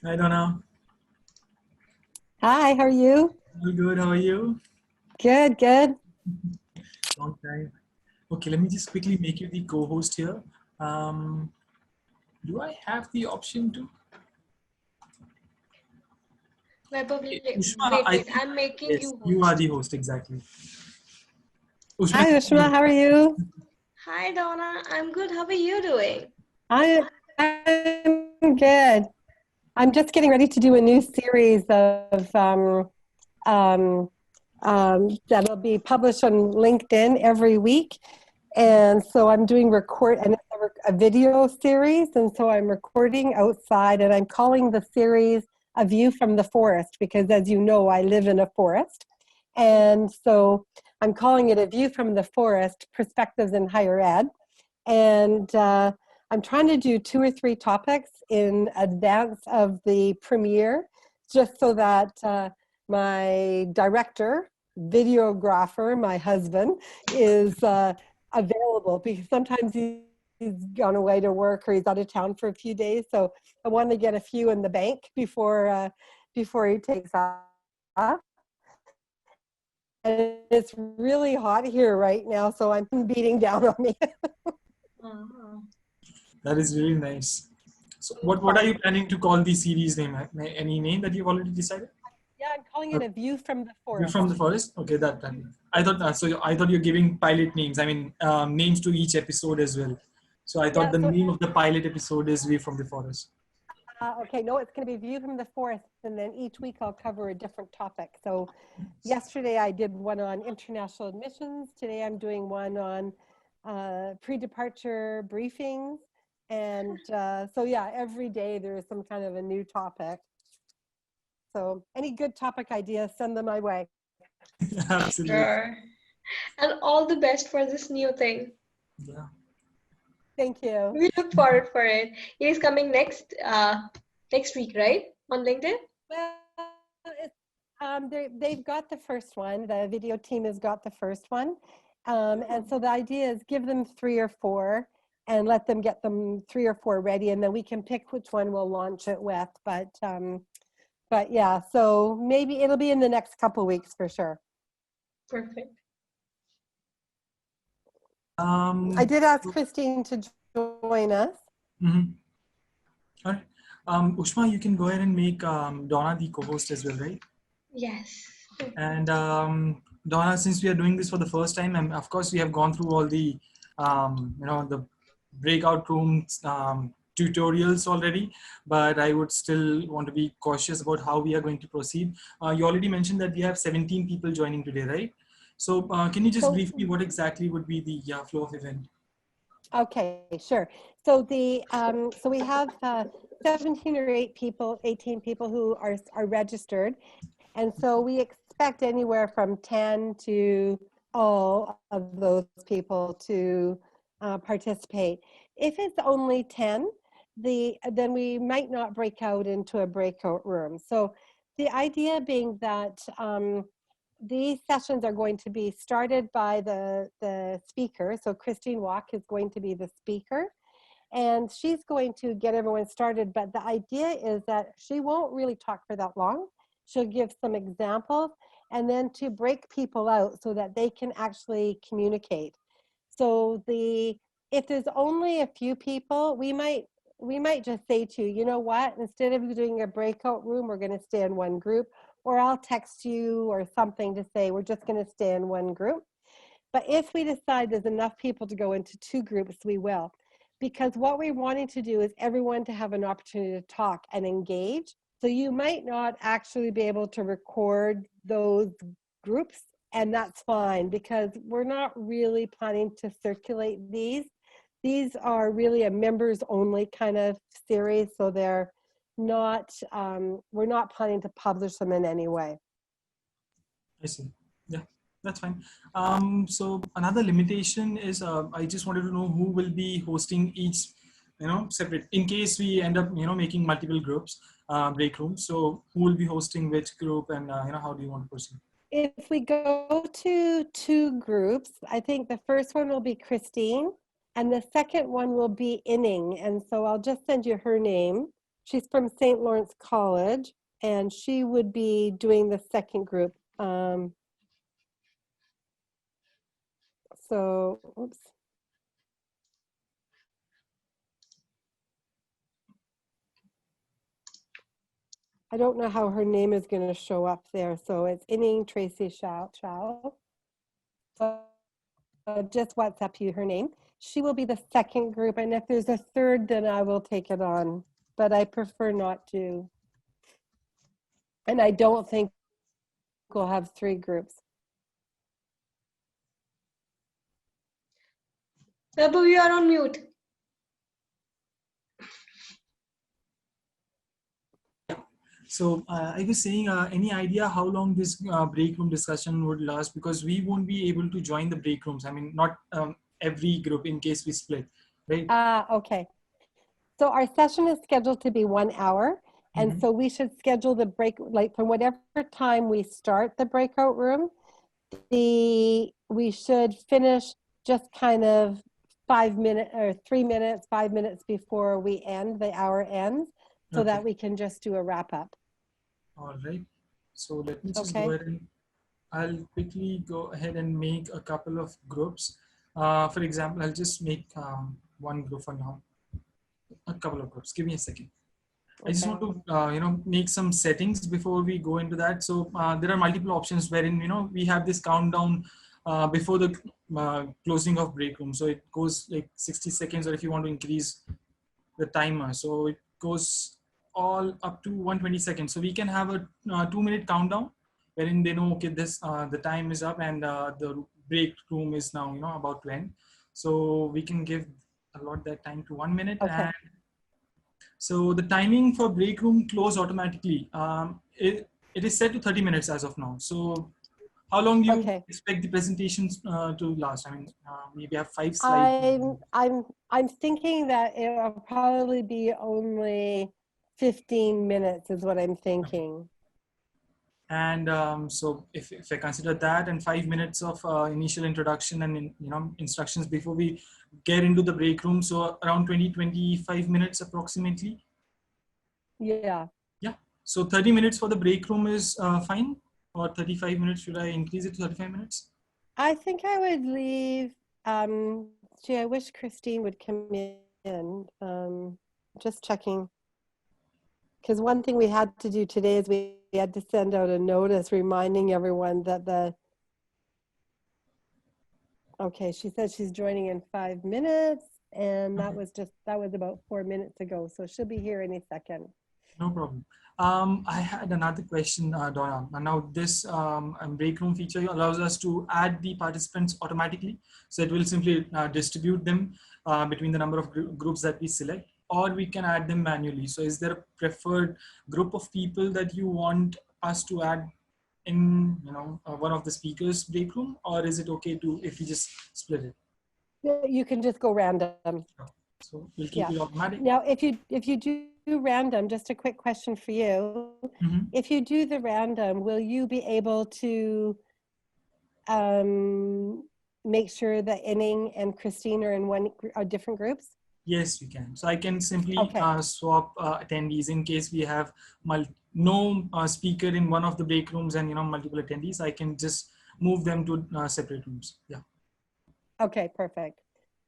Hi, Donna. Hi, how are you? All good. How are you? Good, good. Long time. Okay, let me just quickly make you the co-host here. Um, do I have the option to? Okay, Ushma, I Wait. think I'm making yes, you you are host. the host exactly. Ushma, Hi, Ushma, how are you? Hi, Donna. I'm good. How are you doing? I'm good. I'm just getting ready to do a new series of um, that'll be published on LinkedIn every week. And so I'm doing and it's a video series. And so I'm recording outside and I'm calling the series A View from the Forest because as you know, I live in a forest. And so I'm calling it A View from the Forest, Perspectives in Higher Ed. And I'm trying to do 2 or 3 topics in advance of the premiere, just so that my director, videographer, my husband, is available because sometimes he's gone away to work or he's out of town for a few days. So I want to get a few in the bank before he takes off. And it's really hot here right now, so I'm beating down on me. Uh-huh. That is really nice. So, what are you planning to call the series name? Any name that you've already decided? Yeah, I'm calling Uh, it A View from the View from the Forest. forest. Okay, that. I thought so. I thought you're giving pilot names. I mean, names to each episode as well. So I thought Yeah, the so name of the pilot episode is View from the Forest. okay, no, it's going to be View from the Forest, and then each week I'll cover a different topic. So yesterday I did one on international admissions. Today I'm doing one on pre-departure briefings. And so yeah, every day there is some kind of a new topic. So any good topic ideas, send them my way. Absolutely. Sure. And all the best for this new thing. Yeah. Thank you. We look forward for it. It is coming next week, right? On LinkedIn? Well, they've got the first one. The video team has got the first one. And so the idea is give them 3 or 4 and let them get them 3 or 4 ready, and then we can pick which one we'll launch it with. But yeah, so maybe it'll be in the next couple of weeks for sure. Perfect. I did ask So, Christine to join us. mhm. All right. Ushma, you can go ahead and make Donna the co-host as well, right? Yes. And Donna, since we are doing this for the first time, and of course we have gone through all the, the breakout rooms tutorials already, but I would still want to be cautious about how we are going to proceed. You already mentioned that we have 17 people joining today, right? So can you just So brief me what exactly would be the flow of event? okay, sure. So so we have 17 or 18 people who are registered, and so we expect anywhere from 10 to all of those people to participate. If it's only 10, then we might not break out into a breakout room. So the idea being that these sessions are going to be started by the speaker. So Christine Walk is going to be the speaker, and she's going to get everyone started. But the idea is that she won't really talk for that long. She'll give some examples and then to break people out so that they can actually communicate. So if there's only a few people, we might just say to you, you know what, instead of doing a breakout room, we're going to stay in one group, or I'll text you or something to say we're just going to stay in one group. But if we decide there's enough people to go into 2 groups, we will. Because what we're wanting to do is everyone to have an opportunity to talk and engage. So you might not actually be able to record those groups, and that's fine because we're not really planning to circulate these. These are really a members only kind of series, so they're not, we're not planning to publish them in any way. I see. Yeah, that's fine. So another limitation is I just wanted to know who will be hosting each, separate. In case we end up, making multiple groups, break rooms. So who will be hosting which group, and how do you want to proceed? If we go to 2 groups, I think the first one will be Christine and the second one will be Inning. And so I'll just send you her name. She's from St. Lawrence College, and she would be doing the second group. So, oops. I don't know how her name is going to show up there. So it's Inning Tracy Chow. Just WhatsApp you her name. She will be the second group. And if there's a third, then I will take it on. But I prefer not to. And I don't think we'll have 3 groups. Prabhu, you are on mute. So I was saying, any idea how long this break room discussion would last? Because we won't be able to join the break rooms. I mean, not every group in case we split, right? Okay. So our session is scheduled to be 1 hour. And Mhm. so we should schedule the break, like from whatever time we start the breakout room, we should finish just kind of 5 minutes or 3 minutes, 5 minutes before we end, the hour ends, so Okay. that we can just do a wrap up. All right. So let me just Okay. go ahead and I'll quickly go ahead and make a couple of groups. For example, I'll just make one group for now, a couple of groups. Give me a second. I just want Okay. to, make some settings before we go into that. So there are multiple options wherein, we have this countdown before the closing of break room. So it goes like 60 seconds, or if you want to increase the timer. So it goes all up to 120 seconds. So we can have a 2-minute countdown wherein they know, okay, this the time is up and the break room is now, about to end. So we can give a lot that time to 1 minute. Okay. And so the timing for break room close automatically. It is set to 30 minutes as of now. So how long do you Okay. expect the presentations to last? I mean, maybe have 5 slides. I'm thinking that it will probably be only 15 minutes is what I'm thinking. And so if I consider that and 5 minutes of initial introduction and instructions before we get into the break room, so around 20-25 minutes approximately. Yeah. Yeah. So 30 minutes for the break room is fine, or 35 minutes. Should I increase it to 35 minutes? I think I would leave. Gee, I wish Christine would come in. Just checking. Because one thing we had to do today is we had to send out a notice reminding everyone that okay, she said she's joining in 5 minutes, and that was about 4 minutes ago. So she'll be here any second. No problem. I had another question, Donna. And now this break room feature allows us to add the participants automatically. So it will simply distribute them between the number of groups that we select, or we can add them manually. So is there a preferred group of people that you want us to add in, one of the speakers' break room, or is it okay if we just split it? You can just go random. So we'll keep it automatic. Now, if you do random, just a quick question for you. Mm-hmm. If you do the random, will you be able to make sure that Inning and Christine are in different groups? Yes, we can. So I can simply Okay. swap attendees in case we have no speaker in one of the break rooms and multiple attendees. I can just move them to separate rooms. Yeah. Okay, perfect.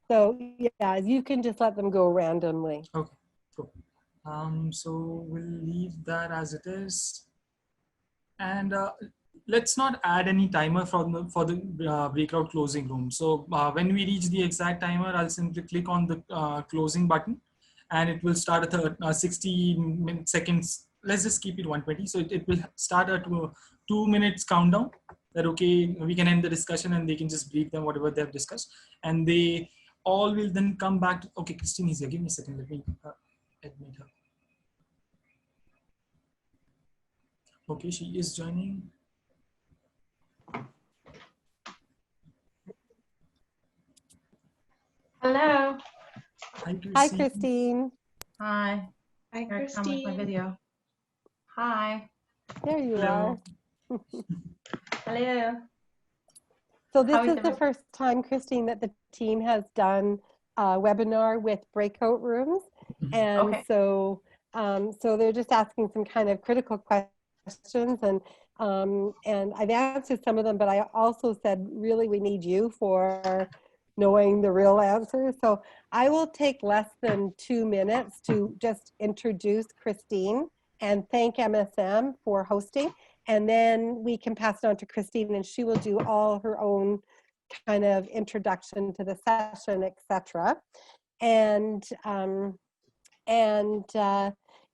So yeah, you can just let them go randomly. Okay. Cool. So we'll leave that as it is, and let's not add any timer for the breakout closing room. So when we reach the exact timer, I'll simply click on the closing button, and it will start at 60 seconds. Let's just keep it 120. So it will start at 2 minutes countdown. That okay, we can end the discussion and they can just brief them whatever they've discussed, and they all will then come back to, okay, Christine is here. Give me a second. Let me admit her. Okay, she is joining. Hello. Hi, Christine. Hi, Christine. Hi. Hi, Here I come with my Christine. video. Hi. There you Hello. are. Hello. So this How is is the first time, Christine, that the team has done a webinar with breakout rooms. And Okay. so So they're just asking some kind of critical questions, and I've answered some of them, but I also said, really, we need you for knowing the real answer. So I will take less than 2 minutes to just introduce Christine and thank MSM for hosting. And then we can pass it on to Christine, and she will do all her own kind of introduction to the session, etc. And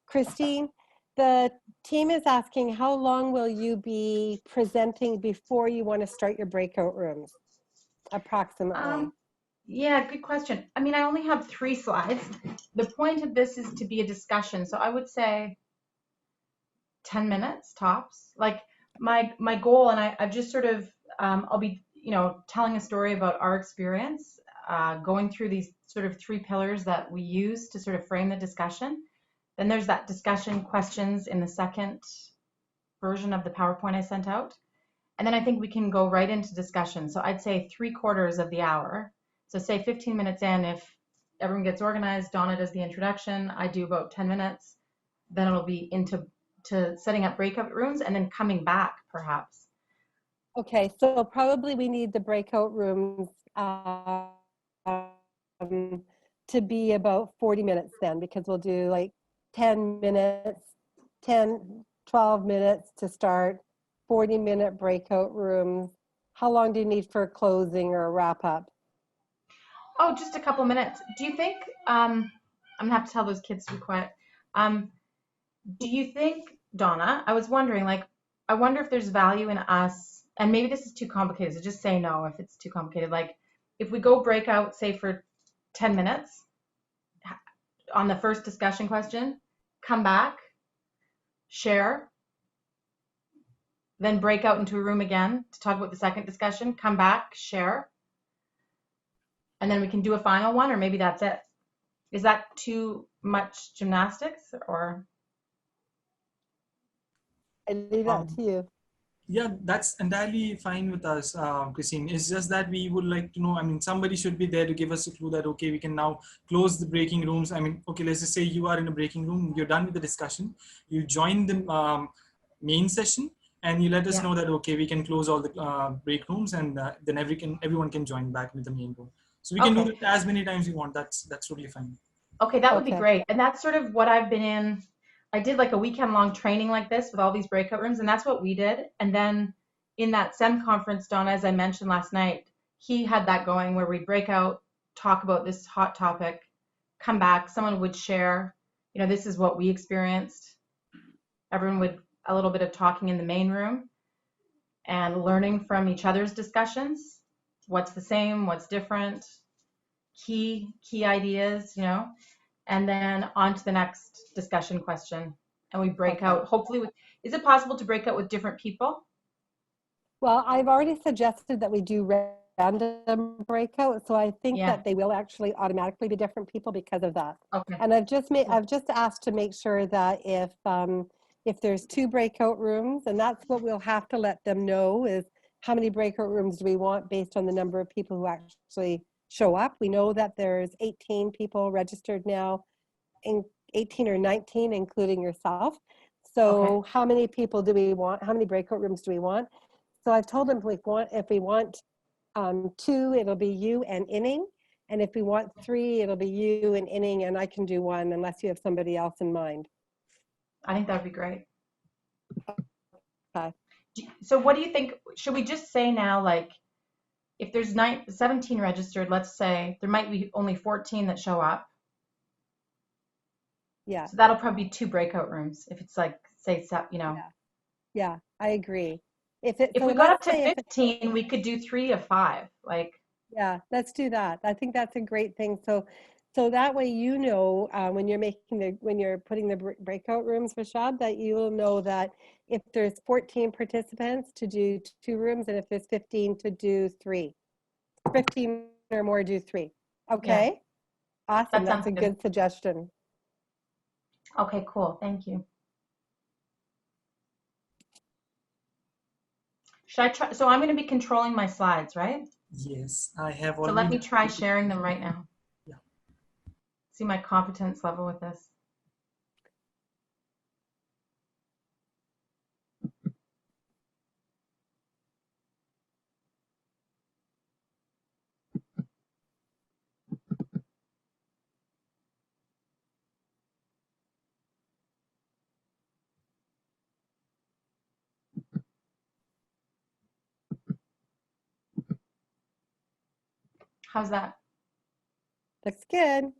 Christine, the team is asking, how long will you be presenting before you want to start your breakout rooms, approximately? Yeah, good question. I mean, I only have 3 slides. The point of this is to be a discussion. So I would say 10 minutes tops. Like my goal, and I've just sort of, I'll be, telling a story about our experience, going through these sort of 3 pillars that we use to sort of frame the discussion. Then there's that discussion questions in the second version of the PowerPoint I sent out. And then I think we can go right into discussion. So I'd say 3/4 of the hour. So say 15 minutes in, if everyone gets organized, Donna does the introduction, I do about 10 minutes, then it'll be into setting up breakout rooms and then coming back perhaps. Okay, so probably we need the breakout rooms to be about 40 minutes then, because we'll do like 10 minutes, 10, 12 minutes to start, 40-minute breakout rooms. How long do you need for a closing or a wrap up? Oh, just a couple minutes. Do you think, I'm gonna have to tell those kids to be quiet. Do you think, Donna, I was wondering, like, I wonder if there's value in us, and maybe this is too complicated, so just say no if it's too complicated. Like, if we go breakout, say for 10 minutes on the first discussion question, come back, share, then break out into a room again to talk about the second discussion, come back, share, and then we can do a final one, or maybe that's it. Is that too much gymnastics, or? I leave that to you. Yeah, that's entirely fine with us, Christine. It's just that we would like to know, I mean, somebody should be there to give us a clue that, okay, we can now close the breaking rooms. I mean, okay, let's just say you are in a breaking room, you're done with the discussion, you join the main session, and you let us know that, okay, we can close all the break rooms, and then everyone can join back with the main room. So we can do it as many times you want. That's totally fine. Okay, that would be great. And that's sort of what I've been in. I did like a weekend long training like this with all these breakout rooms, and that's what we did. And then in that SEM conference, Donna, as I mentioned last night, he had that going where we break out, talk about this hot topic, come back, someone would share, this is what we experienced. Everyone would a little bit of talking in the main room and learning from each other's discussions. What's the same, what's different, key ideas, and then on to the next discussion question. And we break out, hopefully, is it possible to break out with different people? Well, I've already suggested that we do random breakout, so I think that they will actually automatically be different people because of that. Okay. And I've just asked to make sure that if there's 2 breakout rooms, and that's what we'll have to let them know, is how many breakout rooms do we want based on the number of people who actually show up. We know that there's 18 people registered now, 18 or 19, including yourself. So how many people do we want? How many breakout rooms do we want? So I've told them if we want 2, it'll be you and Inning. And if we want 3, it'll be you and Inning, and I can do 1 unless you have somebody else in mind. I think that would be great. Okay. So what do you think? Should we just say now, like, if there's 17 registered, let's say there might be only 14 that show up. Yeah. So that'll probably be 2 breakout rooms. If it's like, say, Yeah, I agree. If we got up to 15, we could do 3 of 5. Like. Yeah, let's do that. I think that's a great thing. So that way, when you're putting the breakout rooms, Rashad, that you will know that if there's 14 participants, to do 2 rooms, and if there's 15, to do 3. 15 or more, do 3. Okay. Yeah. Awesome. That's a good suggestion. Okay, cool. Thank you. Should I try? So I'm going to be controlling my slides, right? Yes, I have already. So let me try sharing them right now. Yeah. See my competence level with this. How's that? Looks good.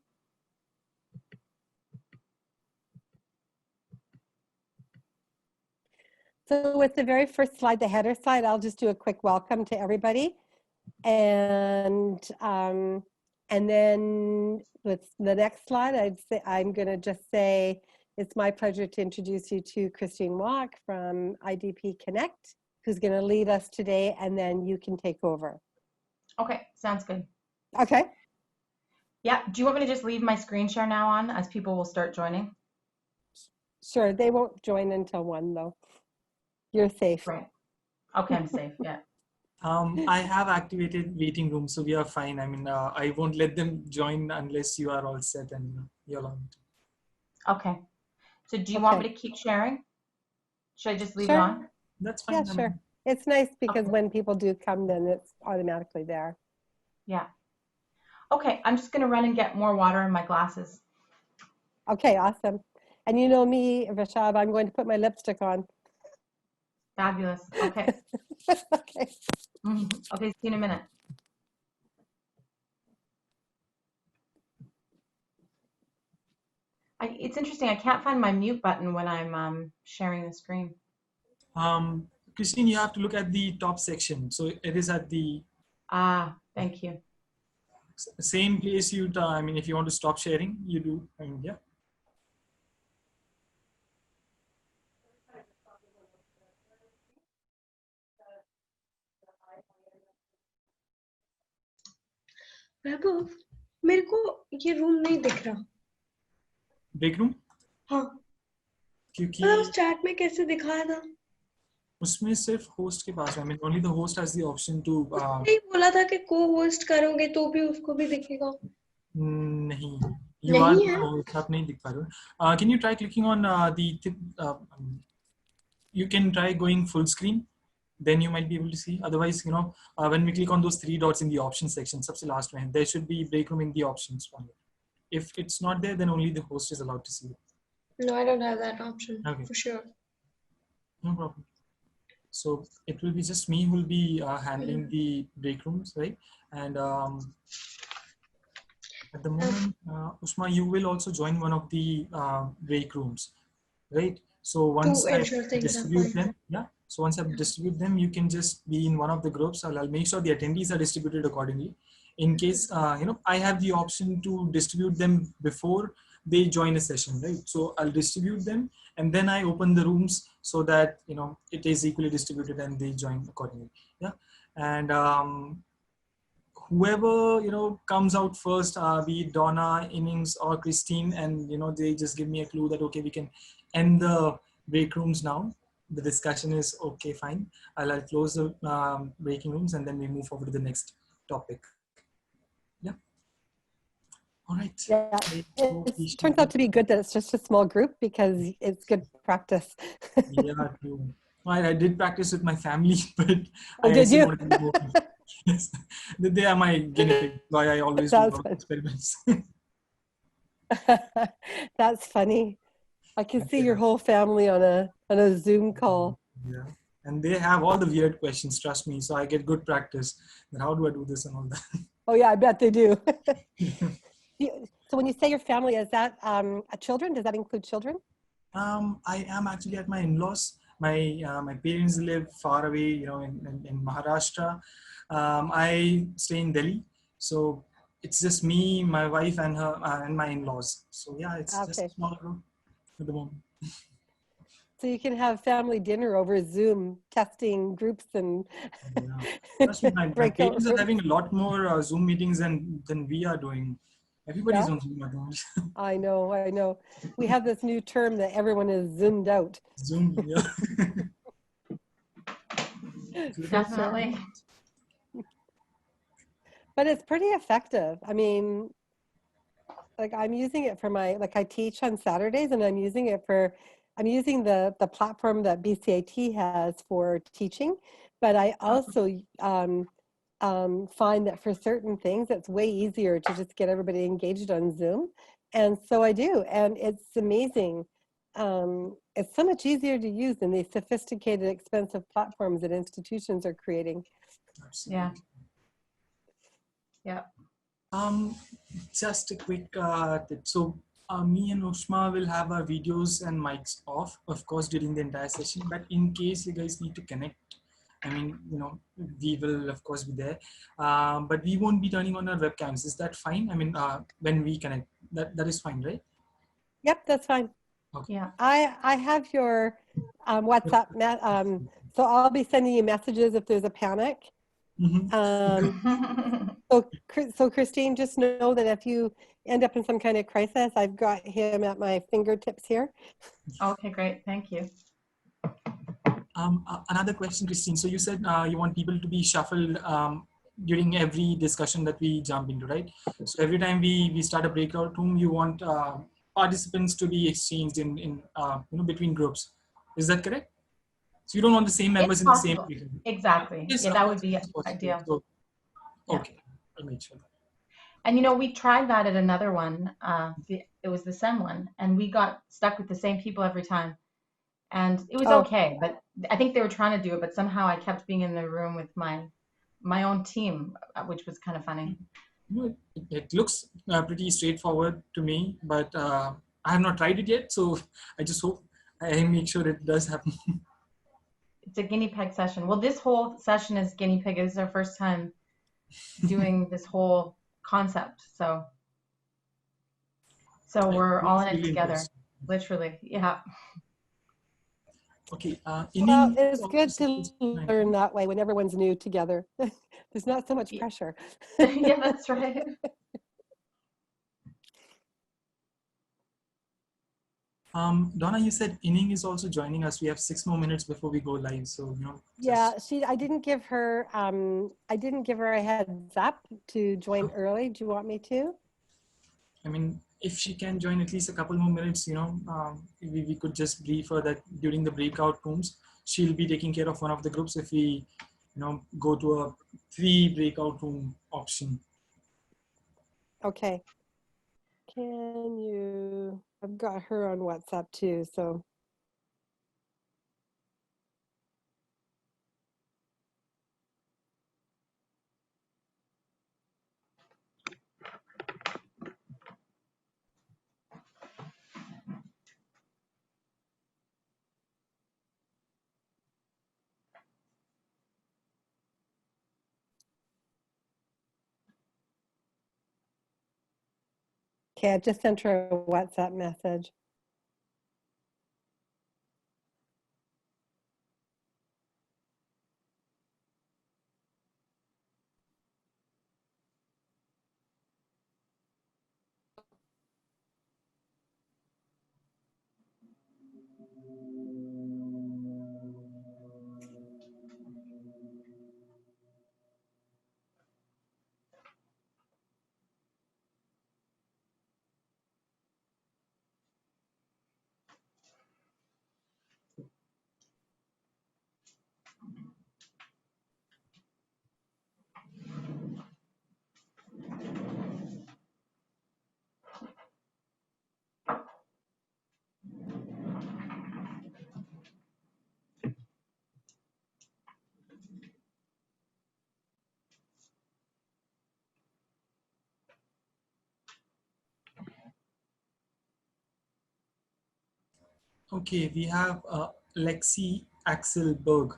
So with the very first slide, the header slide, I'll just do a quick welcome to everybody. And then with the next slide, I'm going to just say, it's my pleasure to introduce you to Christine Walk from IDP Connect, who's going to lead us today, and then you can take over. Okay, sounds good. Okay. Yeah, do you want me to just leave my screen share now on as people will start joining? Sure, they won't join until 1 though. You're safe. Right. Okay, I'm safe, yeah. I have activated waiting room, so we are fine. I mean, I won't let them join unless you are all set and you're allowed to. Okay. So do you want me to keep sharing? Should I just leave it on? That's fine. Yeah, sure. It's nice because Okay. when people do come, then it's automatically there. Yeah. Okay, I'm just gonna run and get more water in my glasses. Okay, awesome. And you know me, Rashab, I'm going to put my lipstick on. Fabulous. Okay. Okay. Okay, see you in a minute. It's interesting, I can't find my mute button when I'm sharing the screen. Christine, you have to look at the top section. So it is at the Thank you. same place I mean, if you want to stop sharing, you do. I mean, yeah. वैभव, मेरे को ये room नहीं दिख रहा। Break room? हाँ। क्योंकि उस chat में कैसे दिखाया था? उसमें सिर्फ होस्ट के पास है। I mean, only the host has the option to. नहीं बोला था कि co-host करोगे तो भी उसको भी दिखेगा। नहीं, you are the host, आप नहीं दिख पा रहे हो। Can you try clicking on you can try going full screen, then you might be able to see. Otherwise, you know, when we click on those 3 dots in the options section, सबसे last में, there should be break room in the options one. If it's not there, then only the host is allowed to see it. No, I don't have that option. Okay. For sure. No problem. So it will be just me who will be handling the break rooms, right? And at the moment, Usma, you will also join one of the break rooms, right? So once I distribute them, yeah. So once I distribute them, you can just be in one of the groups. I'll make sure the attendees are distributed accordingly. In case, you know, I have the option to distribute them before they join a session, right? So I'll distribute them and then I open the rooms so that, you know, it is equally distributed and they join accordingly. Yeah. And whoever, you know, comes out first, be it Donna, Innings or Christine, and, you know, they just give me a clue that, okay, we can end the break rooms now. The discussion is okay, fine. I'll close the breaking rooms and then we move forward to the next topic. Yeah. All right. Yeah, it turns out to be good that it's just a small group because it's good practice. Yeah, true. I did practice with my family, but did you? wanted to go. Yes. They are my guinea pig. Why I always do experiments. That's funny. I can see your whole family on a Zoom call. Yeah, and they have all the weird questions. Trust me. So I get good practice. And how do I do this and all that? Oh yeah, I bet they do. So when you say your family, is that children? Does that include children? I am actually at my in-laws. My parents live far away, you know, in Maharashtra. I stay in Delhi, so it's just me, my wife, and her and my in-laws. So yeah, it's just a small group at the moment. So you can have family dinner over Zoom, testing groups and. Yeah. Trust me, my parents are having a lot more Zoom meetings than we are doing. Everybody's on Zoom at the moment. I know. We have this new term that everyone is zoomed out. Zoom, yeah. Definitely. But it's pretty effective. I mean, like I'm using it for I teach on Saturdays and I'm using the platform that BCIT has for teaching, but I also find that for certain things, it's way easier to just get everybody engaged on Zoom. And so I do, and it's amazing. It's so much easier to use than these sophisticated, expensive platforms that institutions are creating. Absolutely. Yeah. Um, just a quick tip. So me and Ushma will have our videos and mics off, of course, during the entire session. But in case you guys need to connect, I mean, we will of course be there, but we won't be turning on our webcams. Is that fine? I mean, when we connect, that is fine, right? Yep, that's fine. Okay. Yeah. I have your WhatsApp, so I'll be sending you messages if there's a panic. So Christine, just know that if you end up in some kind of crisis, I've got him at my fingertips here. Okay, great. Thank you. Another question, Christine. So you said you want people to be shuffled during every discussion that we jump into, right? So every time we start a breakout room, you want participants to be exchanged in between groups. Is that correct? So you don't want the same members It's in the same possible. meeting. Exactly. Yes, Yeah, of that course, would be it's possible. ideal. So, Yeah. okay, I'll make sure. And we tried that at another one. It was the SEM one, and we got stuck with the same people every time. And it was Oh. okay, but I think they were trying to do it, but somehow I kept being in the room with my own team, which was kind of funny. It looks pretty straightforward to me, but I have not tried it yet, so I just hope I make sure it does happen. It's a guinea pig session. Well, this whole session is guinea pig. This is our first time doing this whole concept, so we're all in it Really together, interesting. literally. Yeah. Okay. Well, it's good to learn that way when everyone's new together. There's not so much pressure. Yeah, that's right. Donna, you said Inning is also joining us. We have 6 more minutes before we go live, so Yeah, I didn't give her a heads up to join early. Do you want me to? I mean, if she can join at least a couple more minutes, we could just brief her that during the breakout rooms, she'll be taking care of one of the groups if we, go to a 3 breakout room option. Okay. Can you? I've got her on WhatsApp too, so. Okay, I just sent her a WhatsApp message. Okay, we have Lexi Axelberg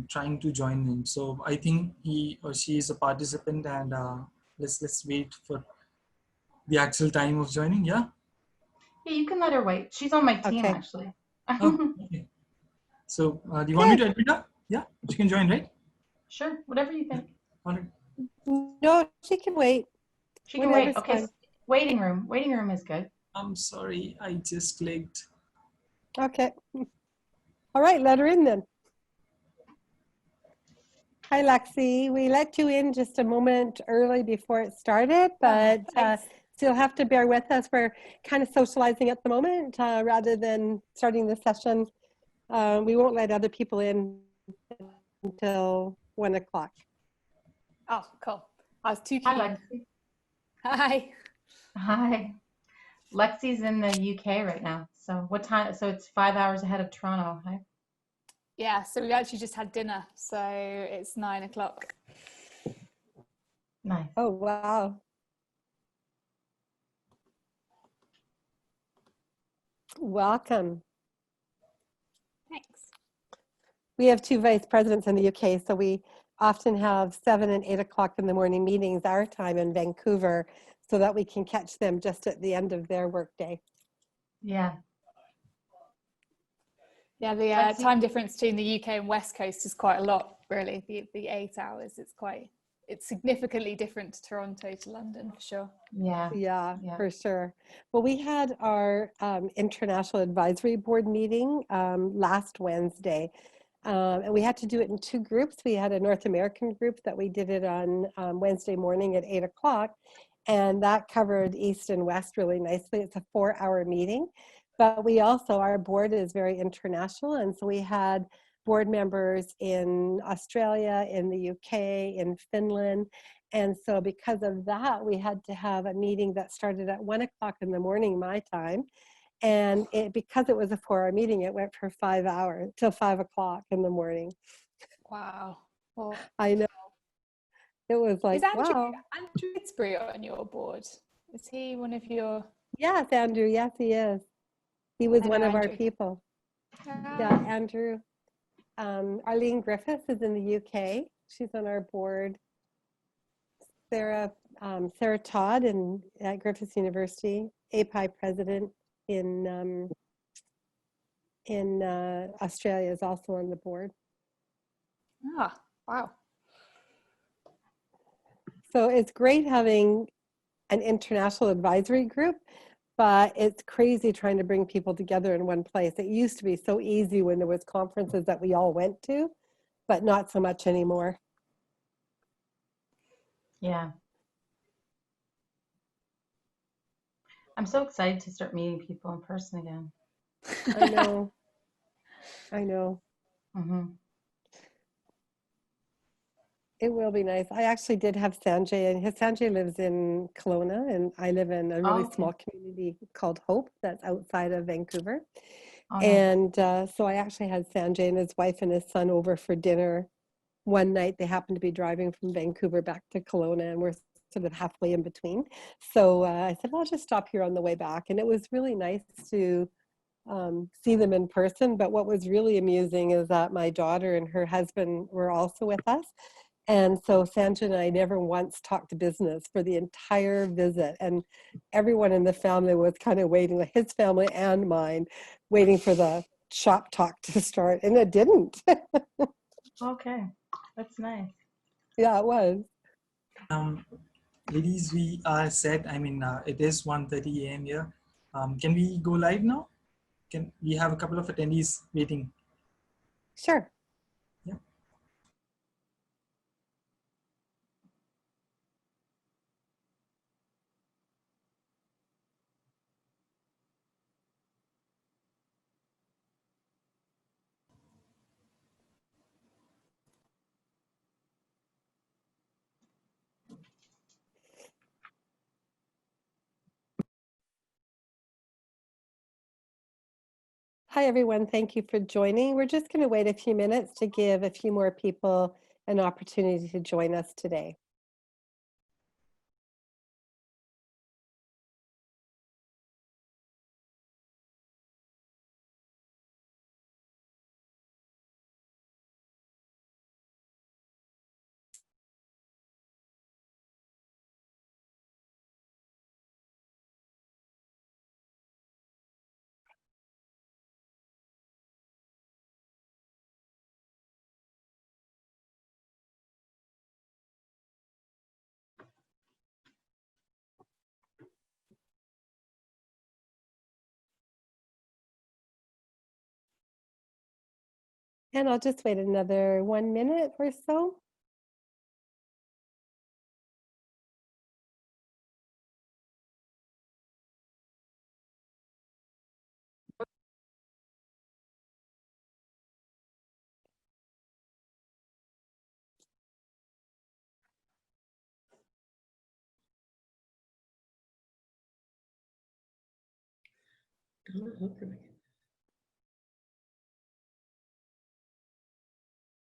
trying to join in. So I think he or she is a participant, and let's wait for the actual time of joining. Yeah. Yeah, you can let her wait. She's on my team, Okay. actually. Oh, okay. So do you want me to admit her? Yeah, she can join, right? Sure, whatever you think. All right. No, she can wait. She can wait. Okay, waiting room. Waiting room is good. I'm sorry, I just clicked. Okay. All right, let her in then. Hi, Lexi. We let you in just a moment early before it started, but still have to bear with us. We're kind of socializing at the moment rather than starting the session. We won't let other people in until 1 o'clock. Oh, cool. I was too Hi, keen. Lexi. Hi. Hi. Lexi's in the UK right now. So what time? So it's 5 hours ahead of Toronto. Hi. Yeah, so we've actually just had dinner, so it's 9 o'clock. Nice. Oh, wow. Welcome. Thanks. We have two vice presidents in the UK, so we often have 7 and 8 o'clock in the morning meetings our time in Vancouver so that we can catch them just at the end of their workday. Yeah. Yeah, the Lexi? time difference between the UK and West Coast is quite a lot, really. The 8 hours, it's significantly different to Toronto to London for sure. Yeah. Yeah, Yeah. for sure. Well, we had our International Advisory Board meeting last Wednesday, and we had to do it in 2 groups. We had a North American group that we did it on Wednesday morning at 8 o'clock, and that covered East and West really nicely. It's a 4-hour meeting, but we also, our board is very international, and so we had board members in Australia, in the UK, in Finland. And so because of that, we had to have a meeting that started at 1 o'clock in the morning, my time. And because it was a 4-hour meeting, it went for 5 hours till 5 o'clock in the morning. Wow. Well, I know. It was like, is Andrew wow. Fitzbury on your board? Is he one of your? Yes, Andrew. Yes, he is. He was I know one of our Andrew. people. Yeah, Ah, Andrew. Arlene Griffiths is in the UK. She's on our board. Sarah Todd at Griffiths University, API president in Australia, is also on the board. wow. So it's great having an international advisory group, but it's crazy trying to bring people together in one place. It used to be so easy when there was conferences that we all went to, but not so much anymore. Yeah. I'm so excited to start meeting people in person again. I know. I know. Mm-hmm. It will be nice. I actually did have Sanjay, and Sanjay lives in Kelowna, and I live in a really Okay. small community called Hope that's outside of Vancouver. Oh, nice. And so I actually had Sanjay and his wife and his son over for dinner one night. They happened to be driving from Vancouver back to Kelowna, and we're sort of halfway in between. So I said, well, I'll just stop here on the way back. And it was really nice to see them in person. But what was really amusing is that my daughter and her husband were also with us. And so Sanjay and I never once talked business for the entire visit. And everyone in the family was kind of waiting, like his family and mine, waiting for the shop talk to start. And it didn't. Okay. That's nice. Yeah, it was. Ladies, we are set. I mean, it is 1:30 a.m. here. Can we go live now? Can we have a couple of attendees waiting? Sure. Yeah. Hi, everyone. Thank you for joining. We're just going to wait a few minutes to give a few more people an opportunity to join us today. And I'll just wait another 1 minute or so.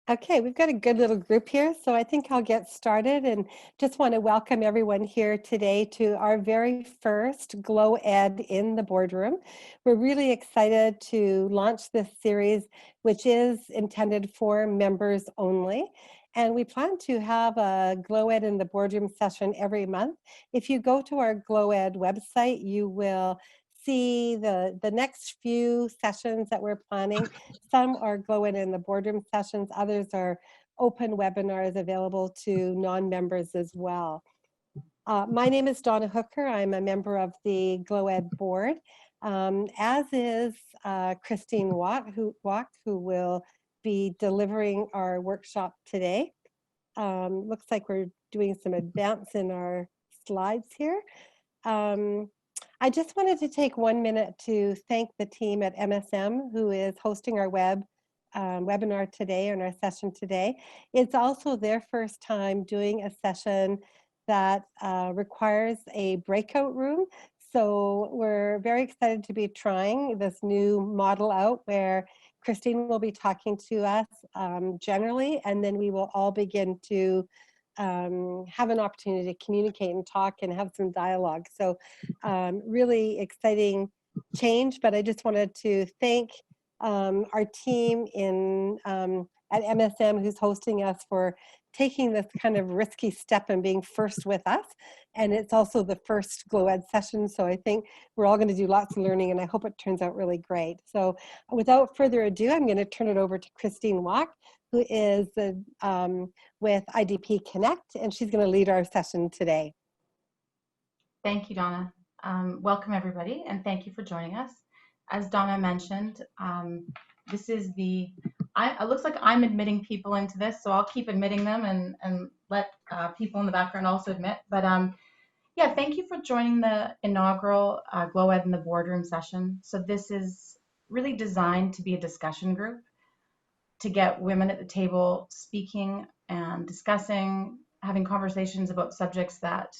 Okay, we've got a good little group here, so I think I'll get started and just want to welcome everyone here today to our very first GlowEd in the boardroom. We're really excited to launch this series, which is intended for members only. And we plan to have a GlowEd in the boardroom session every month. If you go to our GlowEd website, you will see the next few sessions that we're planning. Some are GlowEd in the boardroom sessions, others are open webinars available to non-members as well. My name is Donna Hooker. I'm a member of the GlowEd board, as is Christine Watt, who will be delivering our workshop today. Looks like we're doing some advance in our slides here. I just wanted to take 1 minute to thank the team at MSM who is hosting our webinar today and our session today. It's also their first time doing a session that requires a breakout room. So we're very excited to be trying this new model out where Christine will be talking to us generally, and then we will all begin to have an opportunity to communicate and talk and have some dialogue. So really exciting change, but I just wanted to thank our team at MSM who's hosting us for taking this kind of risky step and being first with us. And it's also the first GlowEd session, so I think we're all going to do lots of learning, and I hope it turns out really great. So without further ado, I'm going to turn it over to Christine Wack, who is with IDP Connect, and she's going to lead our session today. Thank you, Donna. Welcome, everybody, and thank you for joining us. As Donna mentioned, this is it looks like I'm admitting people into this, so I'll keep admitting them and let people in the background also admit. But yeah, thank you for joining the inaugural GlowEd in the boardroom session. So this is really designed to be a discussion group to get women at the table speaking and discussing, having conversations about subjects that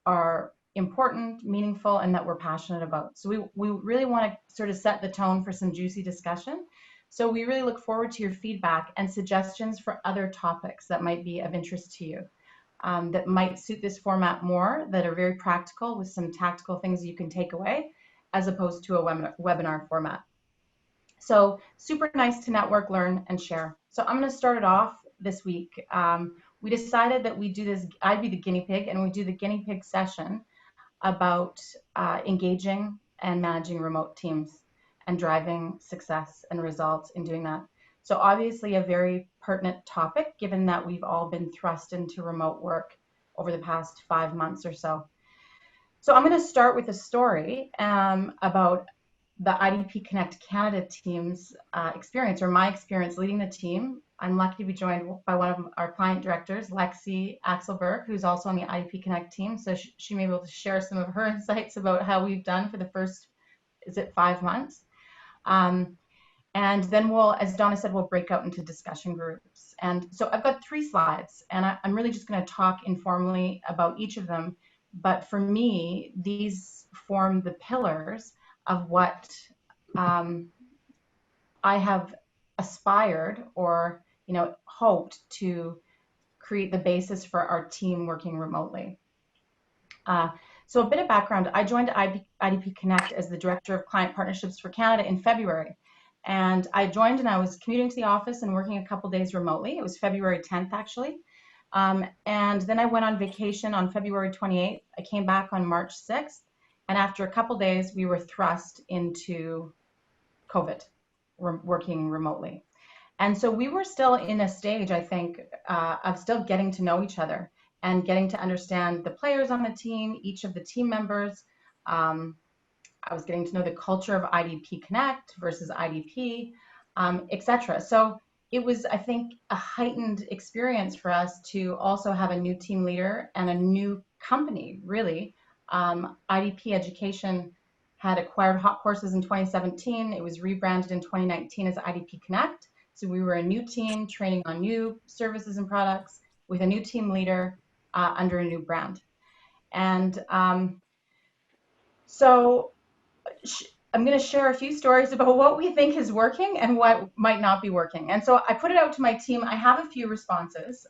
are important, meaningful, and that we're passionate about. So we really want to sort of set the tone for some juicy discussion. So we really look forward to your feedback and suggestions for other topics that might be of interest to you, that might suit this format more, that are very practical with some tactical things you can take away, as opposed to a webinar format. So super nice to network, learn, and share. So I'm going to start it off this week. We decided that we do this, I'd be the guinea pig, and we do the guinea pig session about engaging and managing remote teams and driving success and results in doing that. So obviously a very pertinent topic, given that we've all been thrust into remote work over the past 5 months or so. So I'm going to start with a story about the IDP Connect Canada team's experience, or my experience leading the team. I'm lucky to be joined by one of our client directors, Lexi Axelberg, who's also on the IDP Connect team. So she may be able to share some of her insights about how we've done for the first, 5 months? And then we'll, as Donna said, we'll break out into discussion groups. And so I've got 3 slides, and I'm really just going to talk informally about each of them. But for me, these form the pillars of what I have aspired or hoped to create the basis for our team working remotely. So a bit of background, I joined IDP Connect as the Director of Client Partnerships for Canada in February. And I joined and I was commuting to the office and working a couple days remotely. It was February 10th, actually. And then I went on vacation on February 28th. I came back on March 6th. And after a couple days, we were thrust into COVID, working remotely. And so we were still in a stage, I think, of still getting to know each other and getting to understand the players on the team, each of the team members. I was getting to know the culture of IDP Connect versus IDP, etc. So it was, I think, a heightened experience for us to also have a new team leader and a new company, really. IDP Education had acquired Hot Courses in 2017. It was rebranded in 2019 as IDP Connect. So we were a new team training on new services and products with a new team leader under a new brand. And so I'm going to share a few stories about what we think is working and what might not be working. And so I put it out to my team. I have a few responses.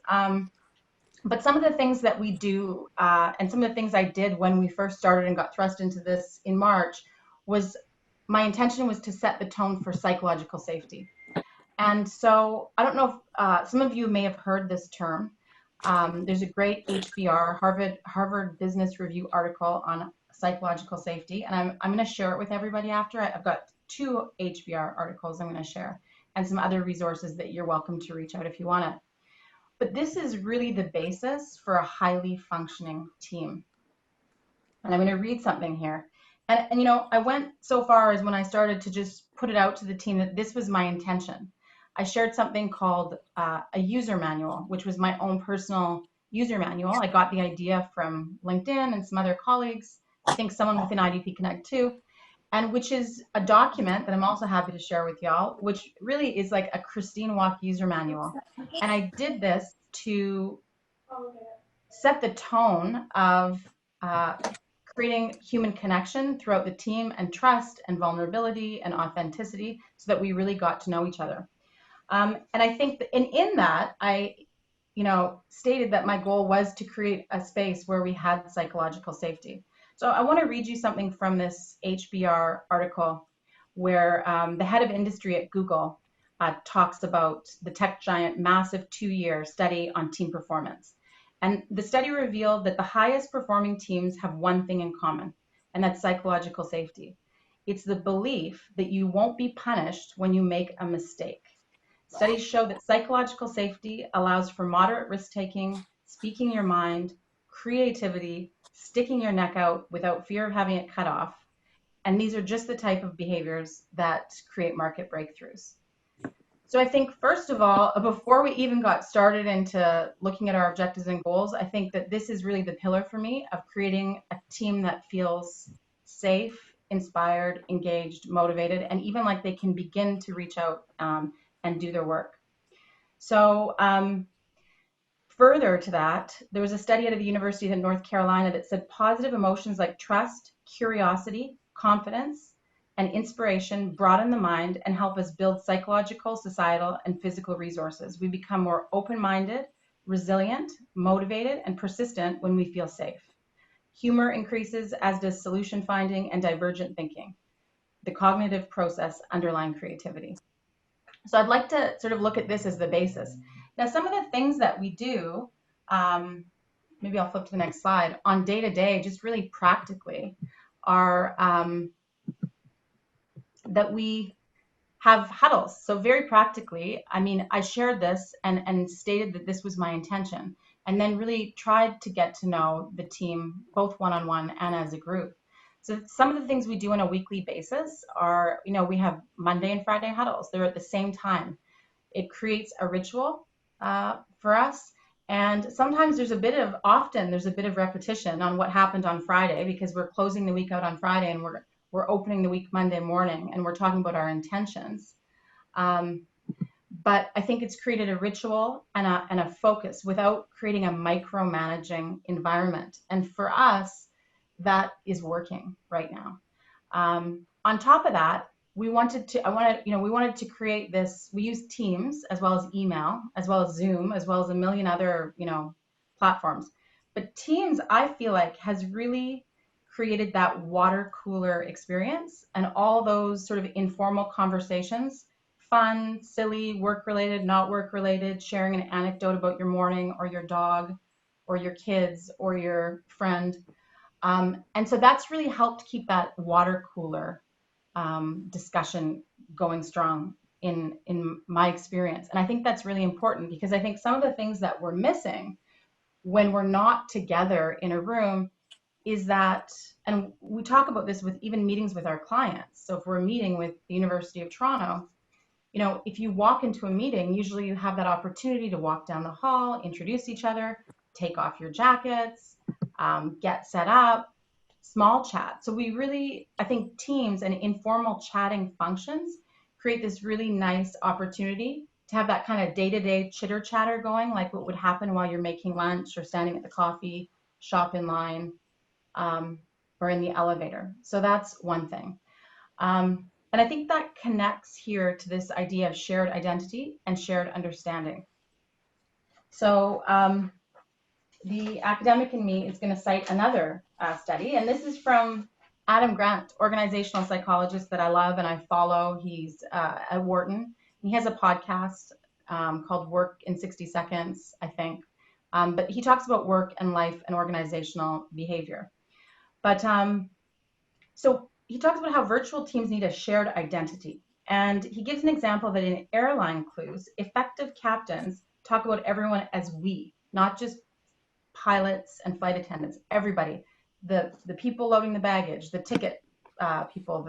But some of the things that we do and some of the things I did when we first started and got thrust into this in March was my intention was to set the tone for psychological safety. And so I don't know if some of you may have heard this term. There's a great HBR, Harvard Business Review article on psychological safety. And I'm going to share it with everybody after. I've got 2 HBR articles I'm going to share and some other resources that you're welcome to reach out if you want it. But this is really the basis for a highly functioning team. And I'm going to read something here. And you know, I went so far as when I started to just put it out to the team that this was my intention. I shared something called a user manual, which was my own personal user manual. I got the idea from LinkedIn and some other colleagues, I think someone within IDP Connect too, and which is a document that I'm also happy to share with y'all, which really is like a Christine Walk user manual. And I did this to set the tone of creating human connection throughout the team and trust and vulnerability and authenticity so that we really got to know each other. And I think that in that, I stated that my goal was to create a space where we had psychological safety. So I want to read you something from this HBR article where the head of industry at Google talks about the tech giant massive 2-year study on team performance. And the study revealed that the highest performing teams have one thing in common, and that's psychological safety. It's the belief that you won't be punished when you make a mistake. Studies show that psychological safety allows for moderate risk-taking, speaking your mind, creativity, sticking your neck out without fear of having it cut off. And these are just the type of behaviors that create market breakthroughs. So I think, first of all, before we even got started into looking at our objectives and goals, I think that this is really the pillar for me of creating a team that feels safe, inspired, engaged, motivated, and even like they can begin to reach out and do their work. So further to that, there was a study out of the University of North Carolina that said positive emotions like trust, curiosity, confidence, and inspiration broaden the mind and help us build psychological, societal, and physical resources. We become more open-minded, resilient, motivated, and persistent when we feel safe. Humor increases, as does solution finding and divergent thinking, the cognitive process underlying creativity. So I'd like to sort of look at this as the basis. Now, some of the things that we do, maybe I'll flip to the next slide, on day-to-day, just really practically, are that we have huddles. So very practically, I mean, I shared this and stated that this was my intention, and then really tried to get to know the team, both one-on-one and as a group. So some of the things we do on a weekly basis are, we have Monday and Friday huddles. They're at the same time. It creates a ritual for us. And sometimes often there's a bit of repetition on what happened on Friday, because we're closing the week out on Friday and we're opening the week Monday morning, and we're talking about our intentions. But I think it's created a ritual and a focus without creating a micromanaging environment. And for us, that is working right now. On top of that, we wanted to create this. We use Teams as well as email, as well as Zoom, as well as a million other, platforms. But Teams, I feel like, has really created that water cooler experience, and all those sort of informal conversations, fun, silly, work-related, not work-related, sharing an anecdote about your morning or your dog or your kids or your friend. And so that's really helped keep that water cooler discussion going strong in my experience. And I think that's really important, because I think some of the things that we're missing when we're not together in a room is that, and we talk about this with even meetings with our clients. So if we're meeting with the University of Toronto, if you walk into a meeting, usually you have that opportunity to walk down the hall, introduce each other, take off your jackets, get set up, small chat. So we really, I think Teams and informal chatting functions create this really nice opportunity to have that kind of day-to-day chitter chatter going, like what would happen while you're making lunch or standing at the coffee shop in line or in the elevator. So that's one thing. And I think that connects here to this idea of shared identity and shared understanding. So the academic in me is going to cite another study, and this is from Adam Grant, organizational psychologist that I love and I follow. He's at Wharton. He has a podcast called Work in 60 Seconds, I think. But he talks about work and life and organizational behavior. But so he talks about how virtual teams need a shared identity. And he gives an example that in airline clues, effective captains talk about everyone as we, not just pilots and flight attendants, everybody, the people loading the baggage, the ticket people,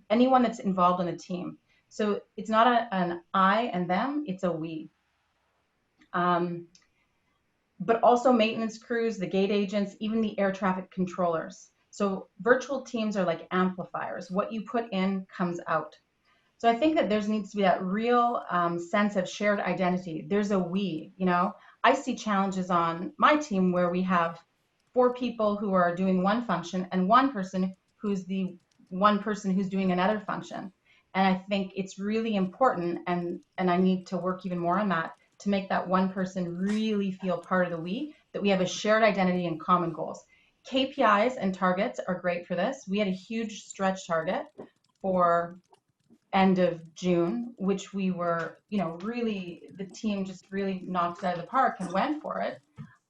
anyone that's involved in the team. So it's not an I and them, it's a we. But also maintenance crews, the gate agents, even the air traffic controllers. So virtual teams are like amplifiers. What you put in comes out. So I think that there needs to be that real sense of shared identity. There's a we, you know. I see challenges on my team where we have 4 people who are doing one function and one person who's the one person who's doing another function. And I think it's really important, and I need to work even more on that, to make that one person really feel part of the we, that we have a shared identity and common goals. KPIs and targets are great for this. We had a huge stretch target for end of June, which we were, you know, really, the team just really knocked it out of the park and went for it.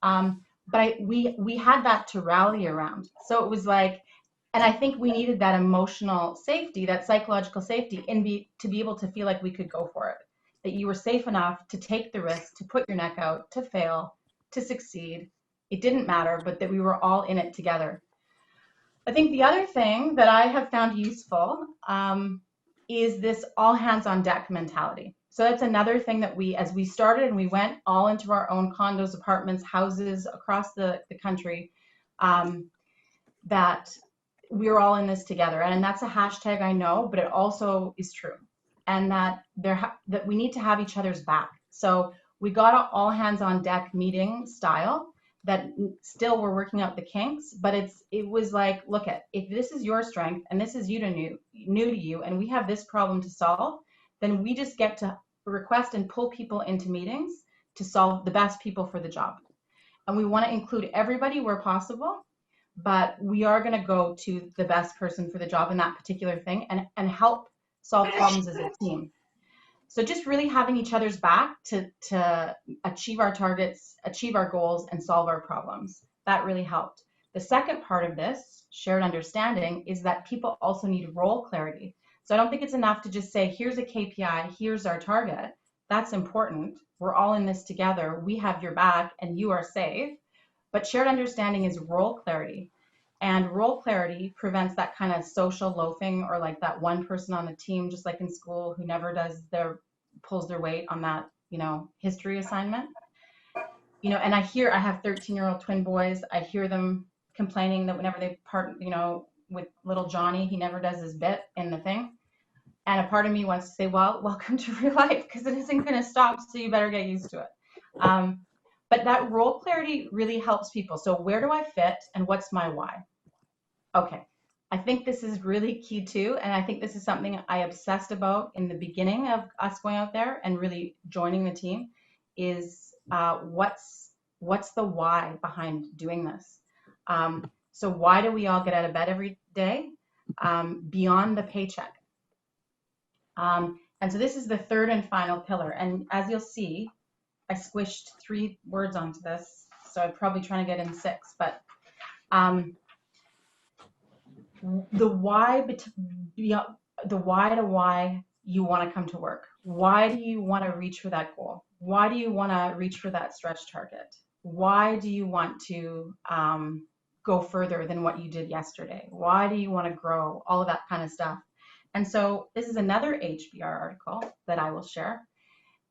But we had that to rally around. So it was like, and I think we needed that emotional safety, that psychological safety, to be able to feel like we could go for it, that you were safe enough to take the risk, to put your neck out, to fail, to succeed. It didn't matter, but that we were all in it together. I think the other thing that I have found useful is this all hands on deck mentality. So that's another thing that as we started and we went all into our own condos, apartments, houses across the country, that we're all in this together. And that's a hashtag, I know, but it also is true. And that that we need to have each other's back. So we got an all hands on deck meeting style that still we're working out the kinks, but it was like, look, if this is your strength and this is new to you, and we have this problem to solve, then we just get to request and pull people into meetings to solve the best people for the job. And we want to include everybody where possible, but we are going to go to the best person for the job in that particular thing and help solve problems as a team. So just really having each other's back to achieve our targets, achieve our goals, and solve our problems. That really helped. The second part of this shared understanding is that people also need role clarity. So I don't think it's enough to just say, here's a KPI, here's our target. That's important. We're all in this together. We have your back and you are safe. But shared understanding is role clarity. And role clarity prevents that kind of social loafing, or like that one person on the team, just like in school, who never pulls their weight on that, you know, history assignment. You know, and I have 13-year-old twin boys. I hear them complaining that whenever they part, you know, with little Johnny, he never does his bit in the thing. And a part of me wants to say, well, welcome to real life, because it isn't going to stop, so you better get used to it. But that role clarity really helps people. So where do I fit and what's my why? Okay, I think this is really key too. And I think this is something I obsessed about in the beginning of us going out there and really joining the team is what's the why behind doing this? So why do we all get out of bed every day? Beyond the paycheck. And so this is the third and final pillar. And as you'll see, I squished 3 words onto this, so I'm probably trying to get in 6, but the why to why you want to come to work. Why do you want to reach for that goal? Why do you want to reach for that stretch target? Why do you want to go further than what you did yesterday? Why do you want to grow? All of that kind of stuff. And so this is another HBR article that I will share.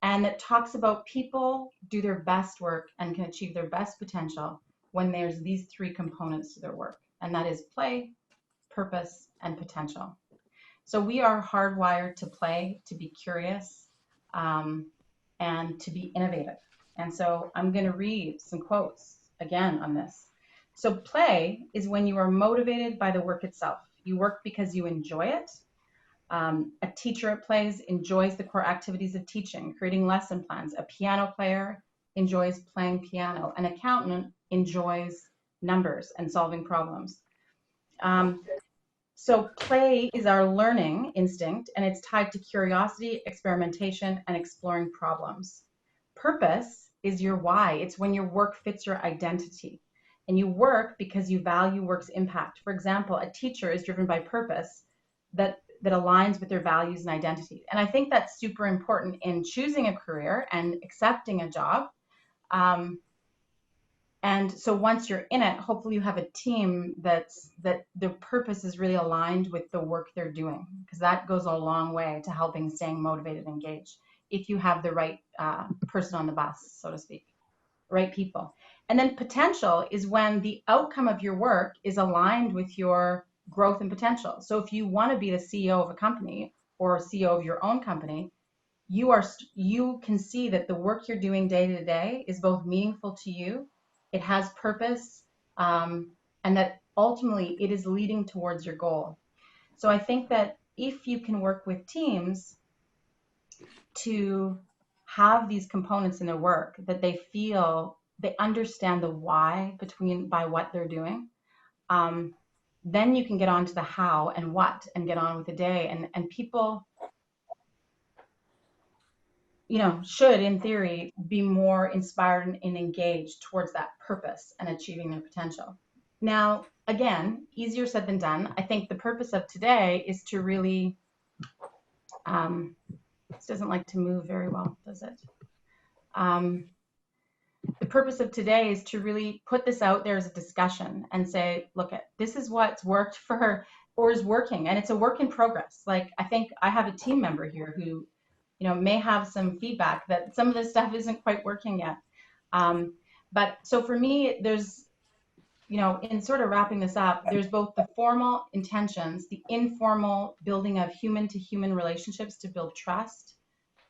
And it talks about people do their best work and can achieve their best potential when there's these 3 components to their work. And that is play, purpose, and potential. So we are hardwired to play, to be curious, and to be innovative. And so I'm going to read some quotes again on this. So play is when you are motivated by the work itself. You work because you enjoy it. A teacher at plays enjoys the core activities of teaching, creating lesson plans. A piano player enjoys playing piano. An accountant enjoys numbers and solving problems. So play is our learning instinct, and it's tied to curiosity, experimentation, and exploring problems. Purpose is your why. It's when your work fits your identity. And you work because you value work's impact. For example, a teacher is driven by purpose that aligns with their values and identity. And I think that's super important in choosing a career and accepting a job. And so once you're in it, hopefully you have a team that their purpose is really aligned with the work they're doing, because that goes a long way to helping staying motivated and engaged. If you have the right person on the bus, so to speak, right people. And then potential is when the outcome of your work is aligned with your growth and potential. So if you want to be the CEO of a company or CEO of your own company, you can see that the work you're doing day to day is both meaningful to you, it has purpose, and that ultimately it is leading towards your goal. So I think that if you can work with teams to have these components in their work, that they feel they understand the why by what they're doing, then you can get on to the how and what and get on with the day. And people, should, in theory, be more inspired and engaged towards that purpose and achieving their potential. Now, again, easier said than done. I think the purpose of today is to really, this doesn't like to move very well, does it? The purpose of today is to really put this out there as a discussion and say, look, this is what's worked for or is working, and it's a work in progress. Like, I think I have a team member here who may have some feedback that some of this stuff isn't quite working yet. But so for me, there's, in sort of wrapping this up, there's both the formal intentions, the informal building of human-to-human relationships to build trust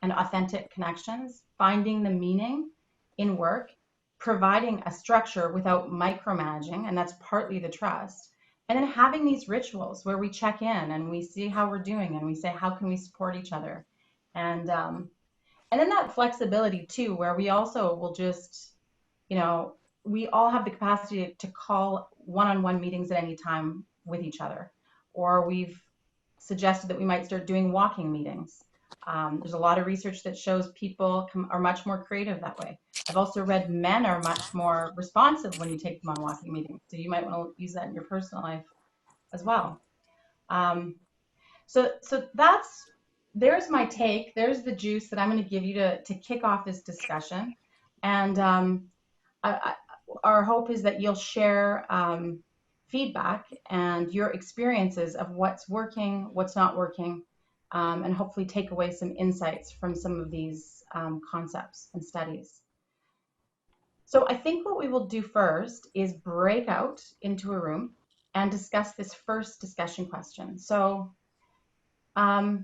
and authentic connections, finding the meaning in work, providing a structure without micromanaging, and that's partly the trust, and then having these rituals where we check in and we see how we're doing and we say, how can we support each other? And then that flexibility too, where we also will just, we all have the capacity to call one-on-one meetings at any time with each other, or we've suggested that we might start doing walking meetings. There's a lot of research that shows people are much more creative that way. I've also read men are much more responsive when you take them on walking meetings. So you might want to use that in your personal life as well. So there's my take. There's the juice that I'm going to give you to kick off this discussion. And our hope is that you'll share feedback and your experiences of what's working, what's not working, and hopefully take away some insights from some of these concepts and studies. So I think what we will do first is break out into a room and discuss this first discussion question. So that's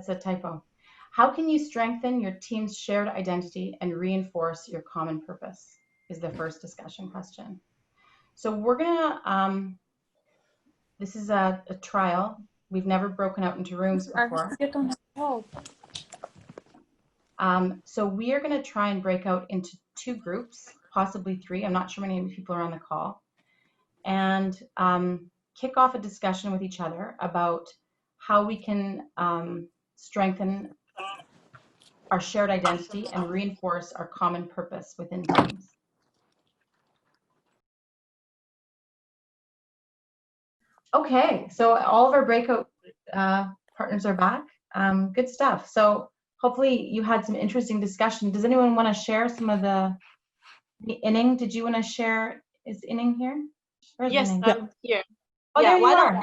a typo. How can you strengthen your team's shared identity and reinforce your common purpose is the first discussion question. So we're gonna, this is a trial. We've never broken out into rooms before. So we are gonna try and break out into 2 groups, possibly 3. I'm not sure how many people are on the call. And kick off a discussion with each other about how we can strengthen our shared identity and reinforce our common purpose within teams. Okay, so all of our breakout partners are back. Good stuff. So hopefully you had some interesting discussion. Does anyone want to share some of the Inning? Did you want to share? Is Inning here? Yes, Inning? I'm here. Oh, Yeah, there you are.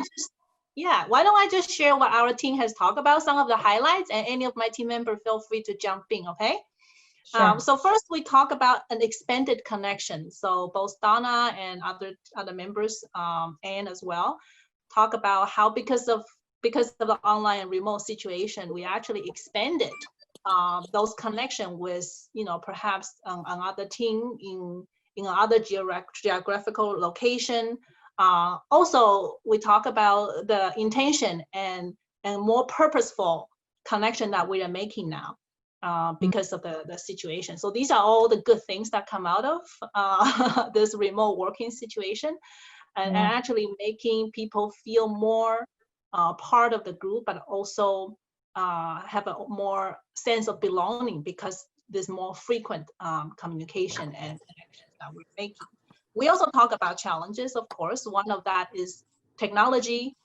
Why don't I just share what our team has talked about, some of the highlights, and any of my team members feel free to jump in, okay? Sure. So first we talk about an expanded connection. So both Donna and other members, Anne as well, talk about how because of the online and remote situation, we actually expanded those connections with, perhaps another team in another geographical location, Also, we talk about the intention and more purposeful connection that we are making now because of the situation. So these are all the good things that come out of this remote working situation, and actually making people feel more part of the group, but also have a more sense of belonging because there's more frequent communication and connections that we're making. We also talk about challenges, of course. One of that is technology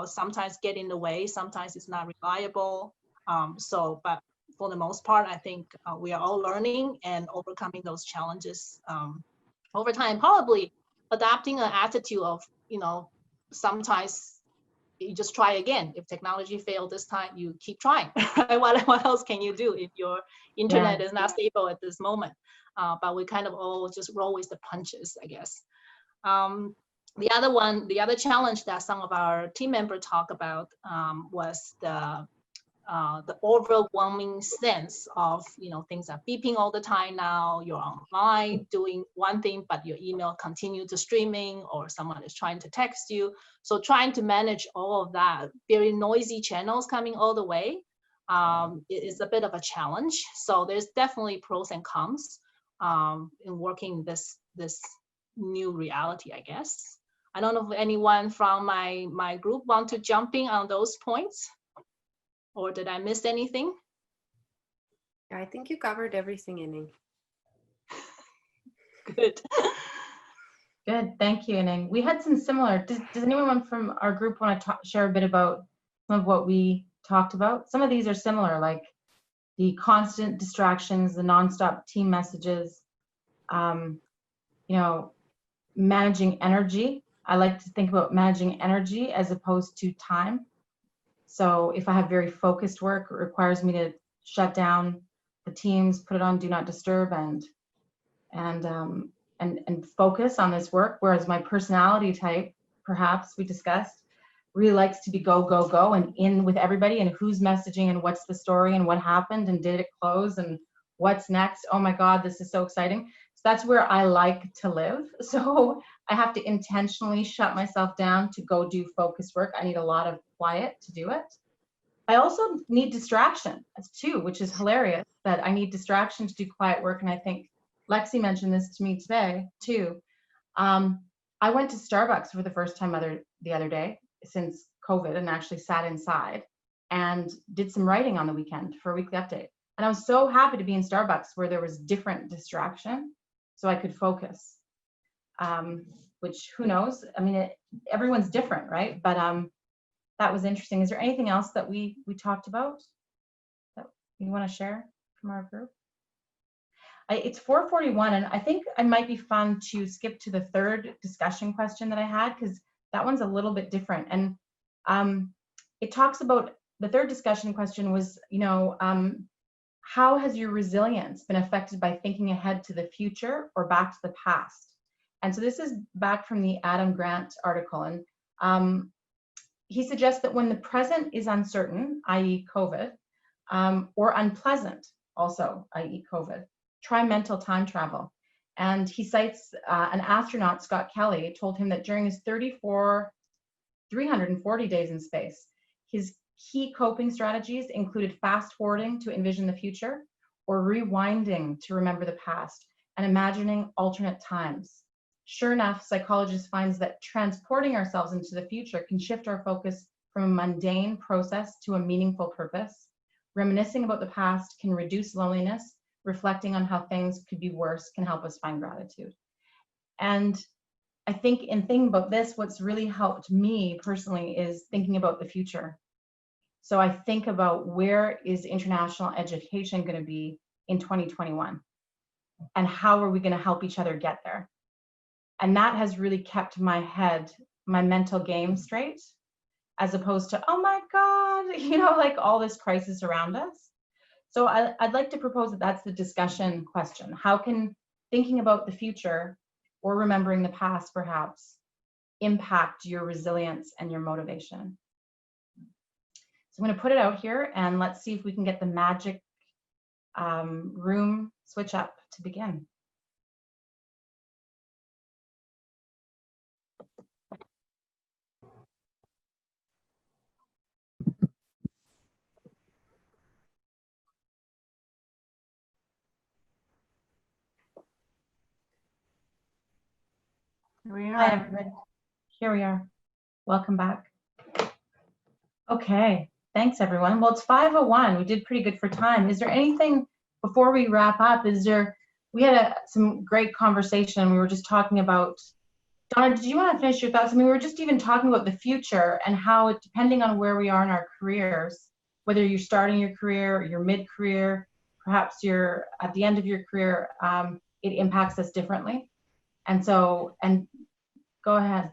sometimes get in the way, sometimes it's not reliable. But for the most part, I think we are all learning and overcoming those challenges over time, probably adapting an attitude of, sometimes you just try again. If technology failed this time, you keep trying. What else can you do if your internet is not stable at this moment? But we kind of all just roll with the punches, I guess. The other challenge that some of our team members talk about was the overwhelming sense of, things are beeping all the time now. You're online doing one thing, but your email continue to streaming, or someone is trying to text you. So trying to manage all of that, very noisy channels coming all the way, is a bit of a challenge. So there's definitely pros and cons in working this new reality, I guess. I don't know if anyone from my group want to jump in on those points. Or did I miss anything? I think you covered everything, Ining. Good. Good, thank you, Ining. We had some similar, does anyone from our group want to share a bit about some of what we talked about? Some of these are similar, like the constant distractions, the nonstop team messages, managing energy. I like to think about managing energy as opposed to time. So if I have very focused work, it requires me to shut down the Teams, put it on Do Not Disturb, and focus on this work. Whereas my personality type, perhaps we discussed, really likes to be go, go, go, and in with everybody, and who's messaging, and what's the story, and what happened, and did it close, and what's next? Oh my God, this is so exciting. So that's where I like to live. So I have to intentionally shut myself down to go do focused work. I need a lot of quiet to do it. I also need distraction too, which is hilarious that I need distraction to do quiet work. And I think Lexi mentioned this to me today too. I went to Starbucks for the first time the other day since COVID, and actually sat inside and did some writing on the weekend for a weekly update. And I was so happy to be in Starbucks where there was different distraction so I could focus, which who knows? I mean, everyone's different, right? But that was interesting. Is there anything else that we talked about that you want to share from our group? It's 4:41, and I think it might be fun to skip to the third discussion question that I had, because that one's a little bit different. And it talks about, the third discussion question was, how has your resilience been affected by thinking ahead to the future or back to the past? And so this is back from the Adam Grant article. And he suggests that when the present is uncertain, i.e. COVID, or unpleasant, also, i.e. COVID, try mental time travel. And he cites an astronaut, Scott Kelly, told him that during his 340 days in space, his key coping strategies included fast forwarding to envision the future, or rewinding to remember the past, and imagining alternate times. Sure enough, psychologists find that transporting ourselves into the future can shift our focus from a mundane process to a meaningful purpose. Reminiscing about the past can reduce loneliness. Reflecting on how things could be worse can help us find gratitude. And I think in thinking about this, what's really helped me personally is thinking about the future. So I think about, where is international education going to be in 2021? And how are we going to help each other get there? And that has really kept my mental game straight, as opposed to, oh my God, like all this crisis around us. So I'd like to propose that that's the discussion question. How can thinking about the future, or remembering the past perhaps, impact your resilience and your motivation? So I'm going to put it out here, and let's see if we can get the magic room switch up to begin. Here we are. Hi, everybody. Here we are. Welcome back. Okay, thanks everyone. Well, it's 5:01. We did pretty good for time. Is there anything before we wrap up? We had some great conversation. We were just talking about, Donna, did you want to finish your thoughts? I mean, we were just even talking about the future and how, depending on where we are in our careers, whether you're starting your career or you're mid-career, perhaps you're at the end of your career, it impacts us differently. And so, go ahead.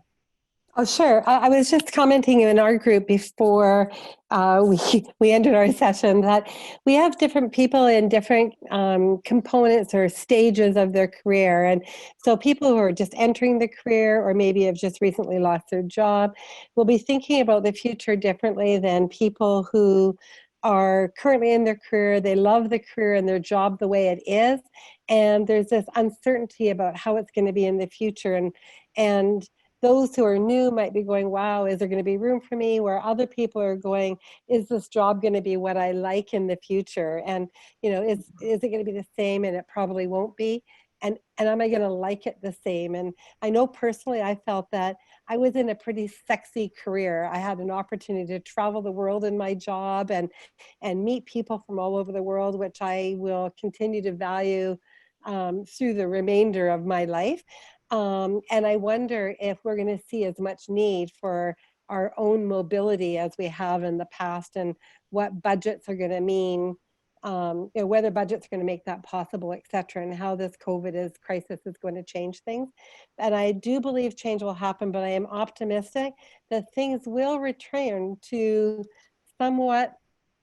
Oh, sure. I was just commenting in our group before we ended our session that we have different people in different components or stages of their career. And so people who are just entering the career or maybe have just recently lost their job will be thinking about the future differently than people who are currently in their career. They love the career and their job the way it is. And there's this uncertainty about how it's going to be in the future. And those who are new might be going, wow, is there going to be room for me? Where other people are going, is this job going to be what I like in the future? And, you know, is it going to be the same? And it probably won't be. And am I going to like it the same? And I know personally, I felt that I was in a pretty sexy career. I had an opportunity to travel the world in my job and meet people from all over the world, which I will continue to value through the remainder of my life. And I wonder if we're going to see as much need for our own mobility as we have in the past, and what budgets are going to mean, you know, whether budgets are going to make that possible, et cetera, and how this COVID crisis is going to change things. And I do believe change will happen, but I am optimistic that things will return to somewhat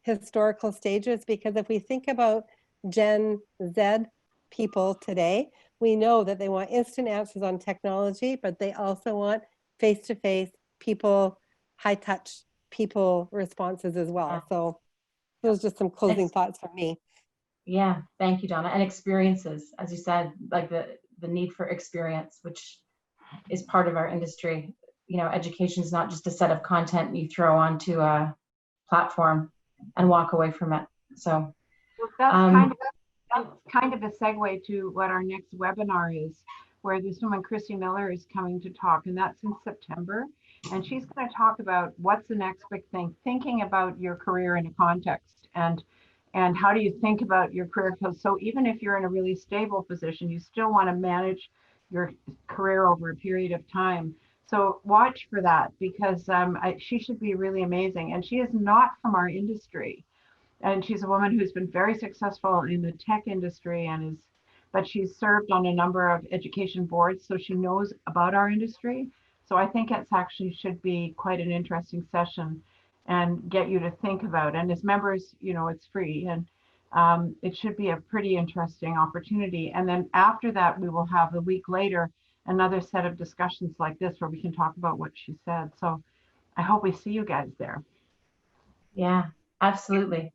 historical stages, because if we think about Gen Z people today, we know that they want instant answers on technology, but they also want face-to-face people, high-touch people responses as well. So those are just some closing thoughts from me. Yeah, thank you, Donna. And experiences, as you said, like the need for experience, which is part of our industry. You know, education is not just a set of content you throw onto a platform and walk away from it. So well, that's kind of a segue to what our next webinar is, where this woman, Christy Miller, is coming to talk, and that's in September. And she's going to talk about what's the next big thing, thinking about your career in a context, and how do you think about your career? So even if you're in a really stable position, you still want to manage your career over a period of time. So watch for that, because she should be really amazing. And she is not from our industry. And she's a woman who's been very successful in the tech industry but she's served on a number of education boards, so she knows about our industry. So I think it's actually should be quite an interesting session and get you to think about. And as members, you know, it's free, and it should be a pretty interesting opportunity. And then after that, we will have a week later another set of discussions like this where we can talk about what she said. So I hope we see you guys there. Yeah, absolutely.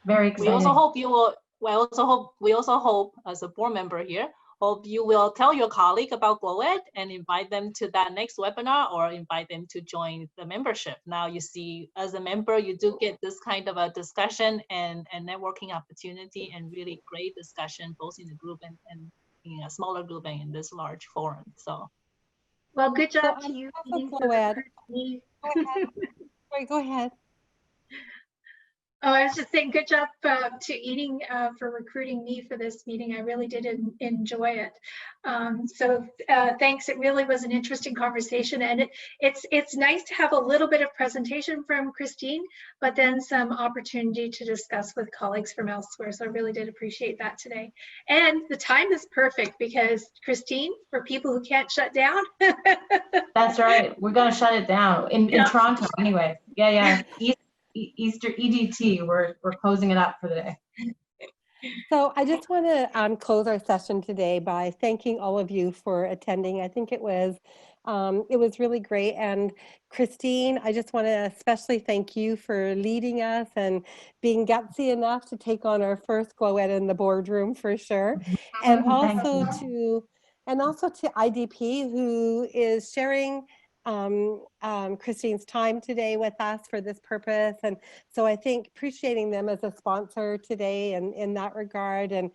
Very exciting. We also hope you will. We also hope, as a board member here, hope you will tell your colleague about GlowEd and invite them to that next webinar, or invite them to join the membership. Now you see, as a member, you do get this kind of a discussion and networking opportunity, and really great discussion, both in the group and in a smaller group and in this large forum. So, Well, good job So to you. GlowEd. Sorry, go ahead. Oh, I was just saying, good job to Eating for recruiting me for this meeting. I really did enjoy it. So thanks. It really was an interesting conversation, and it's nice to have a little bit of presentation from Christine, but then some opportunity to discuss with colleagues from elsewhere. So I really did appreciate that today. And the time is perfect because Christine, for people who can't shut down. That's right. We're gonna shut it down in Toronto anyway. Yeah. Easter EDT, we're closing it up for the day. So I just want to close our session today by thanking all of you for attending. I think it was really great. And Christine, I just want to especially thank you for leading us and being gutsy enough to take on our first GlowEd in the boardroom for sure. And also to IDP, who is sharing Christine's time today with us for this purpose. And so I think appreciating them as a sponsor today and in that regard. And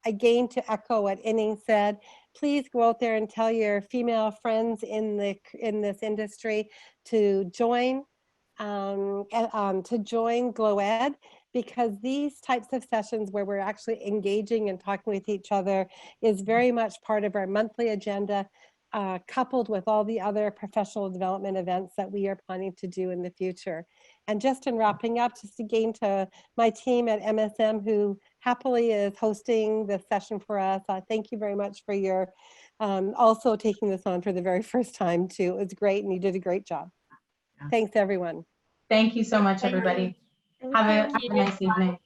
again, to echo what Inning said, please go out there and tell your female friends in this industry to join GlowEd, because these types of sessions where we're actually engaging and talking with each other is very much part of our monthly agenda, coupled with all the other professional development events that we are planning to do in the future. And just in wrapping up, just again to my team at MSM who happily is hosting this session for us, thank you very much for your also taking this on for the very first time too. It was great and you did a great job. Thanks everyone. Thank you so much, Thank everybody. you. Have a nice evening.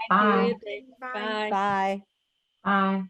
Bye. Bye. Bye. Bye.